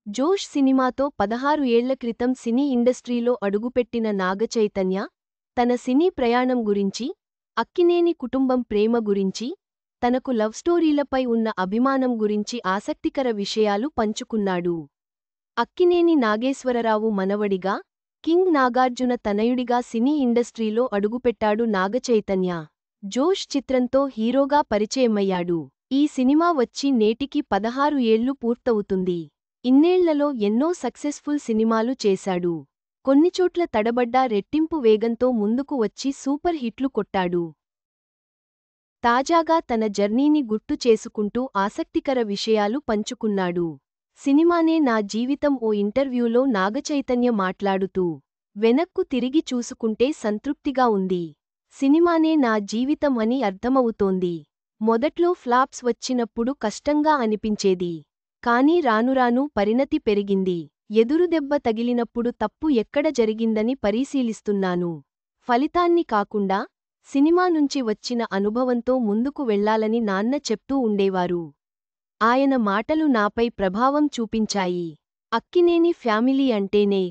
జోష్ సినిమాతో 16 ఏళ్ల క్రితం సినీ ఇండస్ట్రీలో అడుగుపెట్టిన నాగచైతన్య, తన సినీ ప్రయాణం గురించి, అక్కినేని కుటుంబం ప్రేమ గురించి, తనకు లవ్ స్టోరీలపై ఉన్న అభిమానం గురించి ఆసక్తికర విషయాలు పంచుకున్నాడు. అక్కినేని నాగేశ్వరరావు మనవడిగా, కింగ్ నాగార్జున తనయుడిగా సినీ ఇండస్ట్రీలో అడుగుపెట్టాడు నాగచైతన్య. జోష్ చిత్రంతో హీరోగా పరిచయమయ్యాడు. ఈ సినిమా వచ్చి నేటికి 16 ఏళ్లు పూర్తవుతుంది. ఇన్నేళ్లలో ఎన్నో సక్సెస్ఫుల్ సినిమాలు చేశాడు. కొన్నిచోట్ల తడబడ్డా రెట్టింపు వేగంతో ముందుకు వచ్చి సూపర్ హిట్లు కొట్టాడు. తాజాగా తన జర్నీని గుర్తు చేసుకుంటూ ఆసక్తికర విషయాలు పంచుకున్నాడు. సినిమానే నా జీవితం ఓ ఇంటర్వ్యూలో నాగచైతన్య మాట్లాడుతూ, వెనక్కు తిరిగి చూసుకుంటే సంతృప్తిగా ఉంది. సినిమానే నా జీవితం అని అర్థమవుతోంది. మొదట్లో ఫ్లాప్స్ వచ్చినప్పుడు కష్టంగా అనిపించేది. కానీ రానురాను పరిణతి పెరిగింది. ఎదురుదెబ్బ తగిలినప్పుడు తప్పు ఎక్కడ జరిగిందని పరిశీలిస్తున్నాను. ఫలితాన్ని కాకుండా, సినిమా నుంచి వచ్చిన అనుభవంతో ముందుకు వెళ్లాలని నాన్న చెప్తూ ఉండేవారు. ఆయన మాటలు నాపై ప్రభావం చూపించాయి. అక్కినేని ఫ్యామిలీ అంటేనే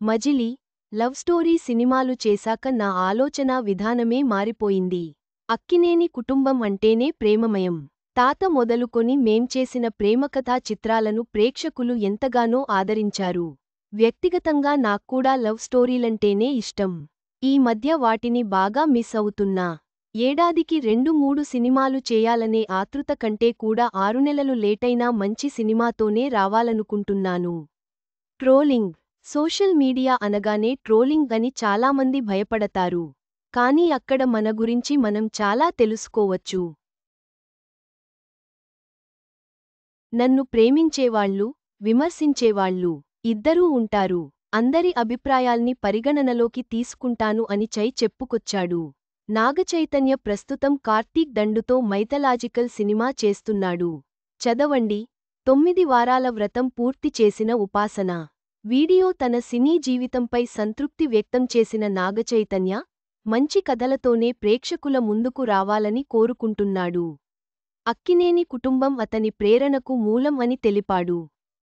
మజిలీ, లవ్ స్టోరీ సినిమాలు చేశాక నా ఆలోచనా విధానమే మారిపోయింది. అక్కినేని కుటుంబం అంటేనే ప్రేమమయం. తాత మొదలుకొని మేం చేసిన ప్రేమకథా చిత్రాలను ప్రేక్షకులు ఎంతగానో ఆదరించారు. వ్యక్తిగతంగా నాక్కూడా లవ్ స్టోరీలంటేనే ఇష్టం. ఈ మధ్య వాటిని బాగా మిస్ అవుతున్నా. ఏడాదికి 2-3 సినిమాలు చేయాలనే ఆతృత కంటే కూడా 6 నెలలు లేటైనా మంచి సినిమాతోనే రావాలనుకుంటున్నాను. ట్రోలింగ్. సోషల్ మీడియా అనగానే ట్రోలింగ్ అని చాలామంది భయపడతారు. కానీ అక్కడ మన గురించి మనం చాలా తెలుసుకోవచ్చు. నన్ను ప్రేమించేవాళ్ళు, విమర్శించేవాళ్ళు ఇద్దరూ ఉంటారు. అందరి అభిప్రాయాల్ని పరిగణనలోకి తీసుకుంటాను అని చెప్పుకొచ్చాడు. నాగచైతన్య ప్రస్తుతం కార్తీక్ దండుతో మైథలాజికల్ సినిమా చేస్తున్నాడు. చదవండి. 9 వారాల వ్రతం పూర్తి చేసిన ఉపాసన. వీడియో తన సినీ జీవితంపై సంతృప్తి వ్యక్తం చేసిన నాగచైతన్య, మంచి కథలతోనే ప్రేక్షకుల ముందుకు రావాలని కోరుకుంటున్నాడు. అక్కినేని కుటుంబం అతని ప్రేరణకు మూలం అని తెలిపాడు.